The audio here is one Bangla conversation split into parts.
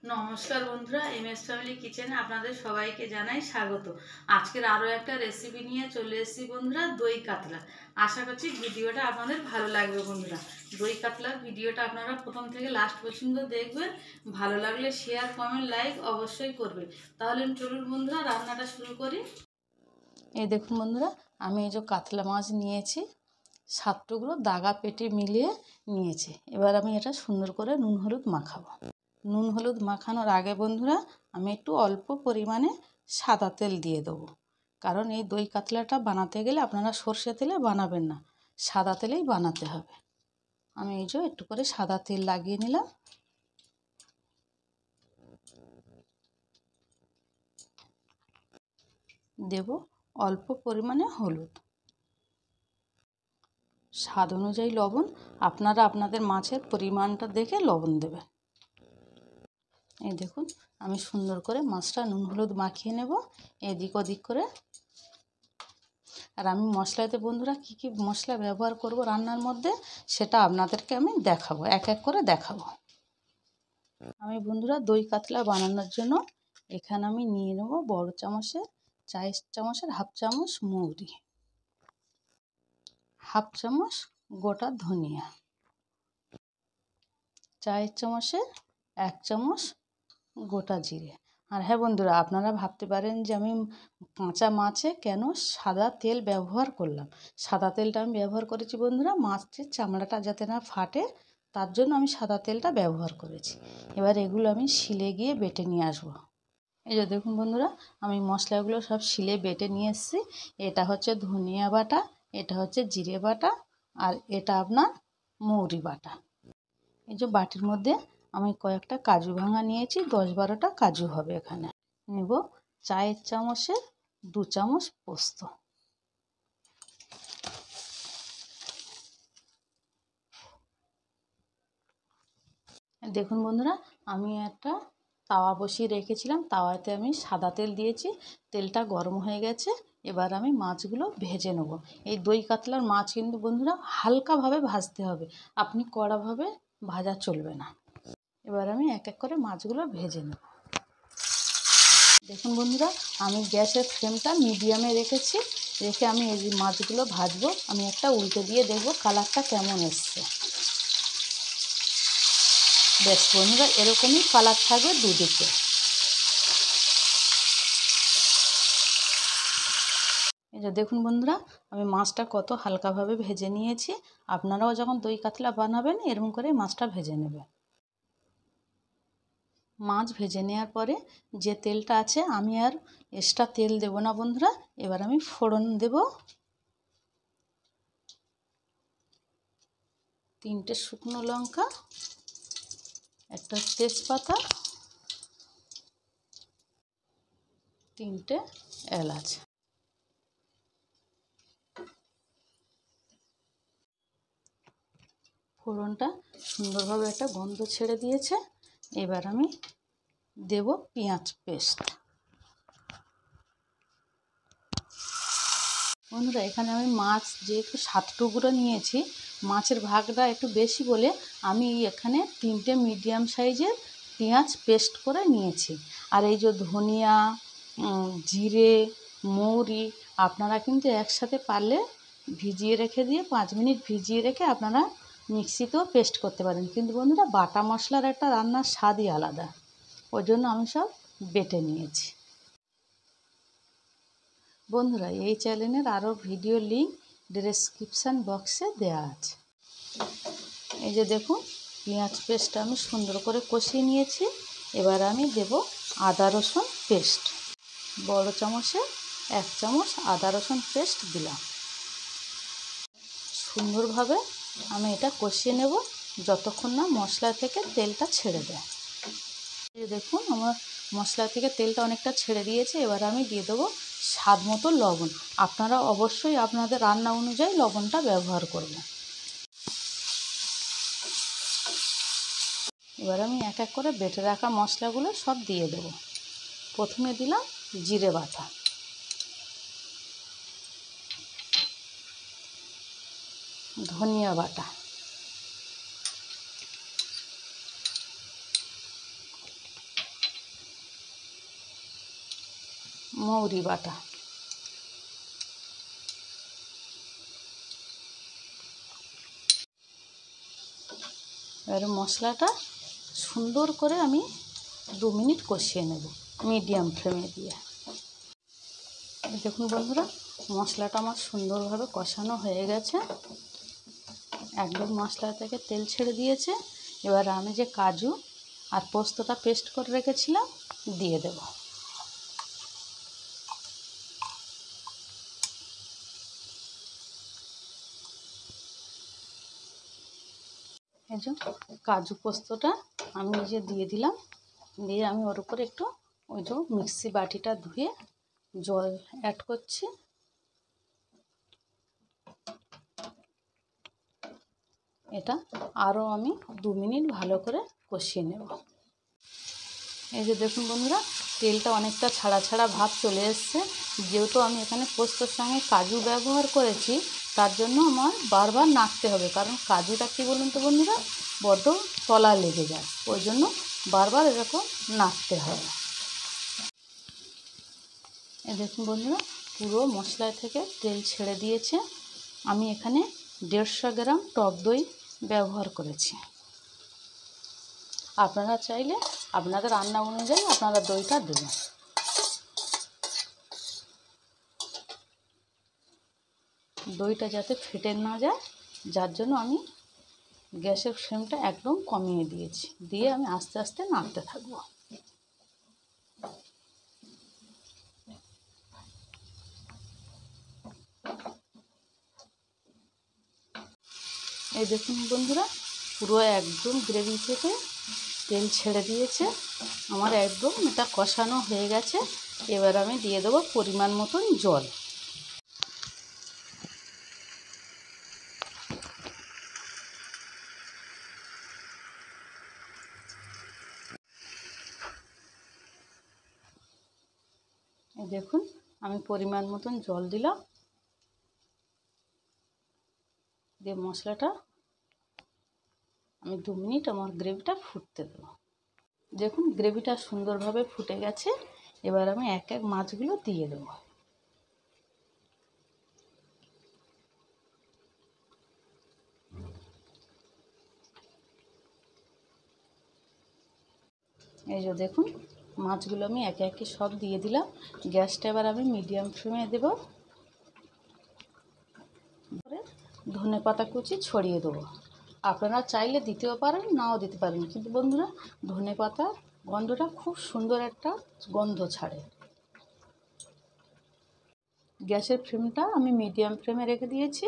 নমস্কার বন্ধুরা, এমএস ফ্যামিলি কিচেনে আপনাদের সবাইকে জানাই স্বাগত। আজকের আরও একটা রেসিপি নিয়ে চলে এসেছি বন্ধুরা, দই কাতলা। আশা করছি ভিডিওটা আপনাদের ভালো লাগবে বন্ধুরা। দই কাতলার ভিডিওটা আপনারা প্রথম থেকে লাস্ট পর্যন্ত দেখবেন। ভালো লাগলে শেয়ার, কমেন্ট, লাইক অবশ্যই করবে। তাহলে চলুন বন্ধুরা, রান্নাটা শুরু করি। এই দেখুন বন্ধুরা, আমি এই যে কাতলা মাছ নিয়েছি, 7 টুকরো দাগা পেটি মিলিয়ে নিয়েছি। এবার আমি এটা সুন্দর করে নুন হলুদ মাখাবো। নুন হলুদ মাখানোর আগে বন্ধুরা আমি একটু অল্প পরিমাণে সাদা তেল দিয়ে দেবো, কারণ এই দই কাতলাটা বানাতে গেলে আপনারা সর্ষে তেলে বানাবেন না, সাদা তেলেই বানাতে হবে। আমি এই যে একটু করে সাদা তেল লাগিয়ে নিলাম। দেব অল্প পরিমাণে হলুদ, স্বাদ অনুযায়ী লবণ। আপনারা আপনাদের মাছের পরিমাণটা দেখে লবণ দেবেন। এই দেখুন, আমি সুন্দর করে মাছটা নুন হলুদ মাখিয়ে নেব এদিক ওদিক করে। আর আমি মশলাতে বন্ধুরা কি কি মশলা ব্যবহার করব রান্নার মধ্যে, সেটা আপনাদেরকে আমি দেখাবো, এক এক করে দেখাবো। আমি বন্ধুরা দই কাতলা বানানোর জন্য এখানে আমি নিয়ে নেব বড় চামচের, চায়ের চামচের হাফ চামচ মৌরি, হাফ চামচ গোটা ধনিয়া, চায়ের চামচের 1 চামচ গোটা জিরে। আর হ্যাঁ বন্ধুরা, আপনারা ভাবতে পারেন যে আমি কাঁচা মাছে কেন সাদা তেল ব্যবহার করলাম। সাদা তেলটা আমি ব্যবহার করেছি বন্ধুরা, মাছের চামড়াটা যাতে না ফাটে, তার জন্য আমি সাদা তেলটা ব্যবহার করেছি। এবার এগুলো আমি শিলে গিয়ে বেটে নিয়ে আসবো। এই যে দেখুন বন্ধুরা, আমি মশলাগুলো সব শিলে বেটে নিয়ে এসেছি। এটা হচ্ছে ধনিয়া বাটা, এটা হচ্ছে জিরে বাটা, আর এটা আপনার মৌরি বাটা। এই যে বাটির মধ্যে আমি কয়েকটা কাজু ভাঙা নিয়েছি, 10-12টা কাজু হবে এখানে। নেব চায়ের চামচের 2 চামচ পোস্ত। দেখুন বন্ধুরা, আমি একটা তাওয়া বসিয়ে রেখেছিলাম, তাওয়াতে আমি সাদা তেল দিয়েছি, তেলটা গরম হয়ে গেছে। এবার আমি মাছগুলো ভেজে নেব। এই দই কাতলার মাছ কিন্তু বন্ধুরা হালকাভাবে ভাজতে হবে, আপনি কড়াভাবে ভাজা চলবে না। এবার আমি এক এক করে মাছগুলো ভেজে নেব। দেখুন বন্ধুরা, আমি গ্যাসের ফ্লেমটা মিডিয়ামে রেখেছি, রেখে আমি এই মাছগুলো ভাজবো। আমি একটা উল্টে দিয়ে দেখব কালারটা কেমন এসছে। বেশ বন্ধুরা, এরকমই কালার থাকবে দুদিকে। এই যে দেখুন বন্ধুরা, আমি মাছটা কত হালকাভাবে ভেজে নিয়েছি। আপনারাও যখন দই কাতলা বানাবেন এরকম করে মাছটা ভেজে নেবেন। মাছ ভেজে নেওয়ার পরে যে তেলটা আছে, আমি আর এক্সট্রা তেল দেব না বন্ধুরা। এবার আমি ফোড়ন দেব। 3টে শুকনো লঙ্কা, একটা তেজপাতা, 3টে এলাচ। ফোড়নটা সুন্দরভাবে একটা গন্ধ ছেড়ে দিয়েছে। এবার আমি দেব পেঁয়াজ পেস্ট। বন্ধুরা, এখানে আমি মাছ যেহেতু 7 টুকরো নিয়েছি, মাছের ভাগটা একটু বেশি বলে আমি এখানে 3টে মিডিয়াম সাইজের পেঁয়াজ পেস্ট করে নিয়েছি। আর এই যে ধনিয়া, জিরে, মৌরি আপনারা কিন্তু একসাথে পারলে ভিজিয়ে রেখে দিয়ে 5 মিনিট ভিজিয়ে রেখে আপনারা মিক্সিতেও পেস্ট করতে পারেন। কিন্তু বন্ধুরা, বাটা মশলার একটা রান্নার স্বাদই আলাদা, ওই জন্য আমি সব বেটে নিয়েছি। বন্ধুরা, এই চ্যানেলের আরও ভিডিও লিঙ্ক ডেসক্রিপশান বক্সে দেওয়া আছে। এই যে দেখুন, পেঁয়াজ পেস্টটা আমি সুন্দর করে কষিয়ে নিয়েছি। এবার আমি দেব আদা রসুন পেস্ট। বড় চামচে 1 চামচ আদা রসুন পেস্ট দিলাম। সুন্দরভাবে আমি এটা কষিয়ে নেব যতক্ষণ না মশলা থেকে তেলটা ছেড়ে দেয়। এই দেখুন, আমার মশলা থেকে তেলটা অনেকটা ছেড়ে দিয়েছে। এবার আমি দিয়ে দেবো স্বাদ মতো লবণ। আপনারা অবশ্যই আপনাদের রান্না অনুযায়ী লবণটা ব্যবহার করবেন। এবার আমি এক এক করে বেটে রাখা মশলাগুলো সব দিয়ে দেব। প্রথমে দিলাম জিরে বাটা, ধনিয়া বাটা, মৌরি বাটা। এবার মশলাটা সুন্দর করে আমি 2 মিনিট কষিয়ে নেব মিডিয়াম ফ্লেমে দিয়ে। দেখুন বন্ধুরা, মশলাটা আমার সুন্দরভাবে কষানো হয়ে গেছে, একদম মশলা থেকে তেল ছেড়ে দিয়েছে। এবার আমি যে কাজু আর পোস্তটা পেস্ট করে রেখেছিলাম দিয়ে দেব। এই যে কাজু পোস্তটা আমি নিজে দিয়ে দিলাম, দিয়ে আমি ওর উপরে একটু ওই যে মিক্সি বাটিটা ধুয়ে জল অ্যাড করছি। এটা আরও আমি 2 মিনিট ভালো করে কষিয়ে নেব। এই যে দেখুন বন্ধুরা, তেলটা অনেকটা ছাড়া ছাড়া ভাব চলে এসছে। যেহেতু আমি এখানে পোস্তর সঙ্গে কাজু ব্যবহার করেছি, তার জন্য আমার বারবার নাড়তে হবে, কারণ কাজুটা কী বলুন তো বন্ধুরা, বড্ড তলা লেগে যায়, ওই জন্য বারবার এরকম নাড়তে হবে। এই দেখুন বন্ধুরা, পুরো মশলা থেকে তেল ছেড়ে দিয়েছে। আমি এখানে 150 গ্রাম টক দই ব্যবহার করেছি। আপনারা চাইলে আপনাদের রান্না অনুযায়ী আপনারা দইটা দেবেন। দইটা যাতে ফেটে না যায়, যার জন্য আমি গ্যাসের ফ্লেমটা একদম কমিয়ে দিয়েছি, দিয়ে আমি আস্তে আস্তে নাড়তে থাকবো। এই দেখুন বন্ধুরা, পুরো একদম গ্রেভি থেকে তেল ছেড়ে দিয়েছে, আমার একদম এটা কষানো হয়ে গেছে। এবার আমি দিয়ে দেবো পরিমাণ মতন জল। এই দেখুন, আমি পরিমাণ মতন জল দিলাম, দিয়ে মশলাটা আমি 2 মিনিট আমার গ্রেভিটা ফুটতে দেবো। দেখুন গ্রেভিটা সুন্দরভাবে ফুটে গেছে। এবার আমি এক এক মাছগুলো দিয়ে দেবো। এই যে দেখুন, মাছগুলো আমি একে একে সব দিয়ে দিলাম। গ্যাসটা এবার আমি মিডিয়াম ফ্লেমে দেবো। ধনেপাতা কুচি ছড়িয়ে দেবো। আপনারা চাইলে দিতেও পারেন, নাও দিতে পারেন, কিন্তু বন্ধুরা ধনেপাতা গন্ধটা খুব সুন্দর একটা গন্ধ ছাড়ে। গ্যাসের ফ্লেমটা আমি মিডিয়াম ফ্লেমে রেখে দিয়েছি।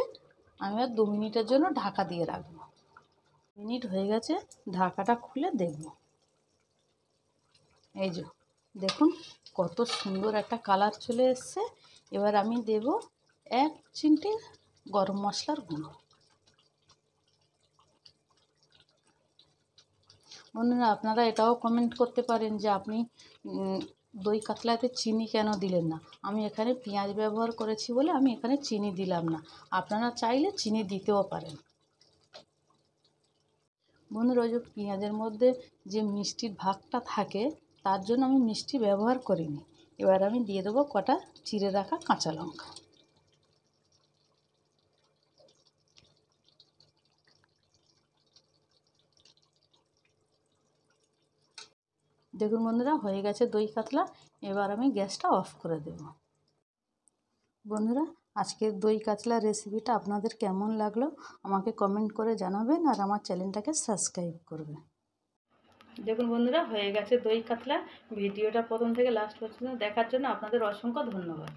আমি আর 2 মিনিটের জন্য ঢাকা দিয়ে রাখবো। মিনিট হয়ে গেছে, ঢাকাটা খুলে দেখব। এই যে দেখুন কত সুন্দর একটা কালার চলে এসছে। এবার আমি দেব 1 চিমটি গরম মশলার গুঁড়ো। বন্ধুরা আপনারা এটাও কমেন্ট করতে পারেন যে আপনি দই কাতলাতে চিনি কেন দিলেন না। আমি এখানে পেঁয়াজ ব্যবহার করেছি বলে আমি এখানে চিনি দিলাম না, আপনারা চাইলে চিনি দিতেও পারেন। বন্ধুরা ওই যে পেঁয়াজের মধ্যে যে মিষ্টির ভাগটা থাকে, তার জন্য আমি মিষ্টি ব্যবহার করিনি। এবার আমি দিয়ে দেবো কটা চিড়ে রাখা কাঁচা লঙ্কা। দেখুন বন্ধুরা হয়ে গেছে দই কাতলা। এবার আমি গ্যাসটা অফ করে দেব। বন্ধুরা আজকের দই কাতলা রেসিপিটা আপনাদের কেমন লাগলো আমাকে কমেন্ট করে জানাবেন, আর আমার চ্যানেলটাকে সাবস্ক্রাইব করবেন। দেখুন বন্ধুরা হয়ে গেছে দই কাতলা। ভিডিওটা প্রথম থেকে লাস্ট পর্যন্ত দেখার জন্য আপনাদের অসংখ্য ধন্যবাদ।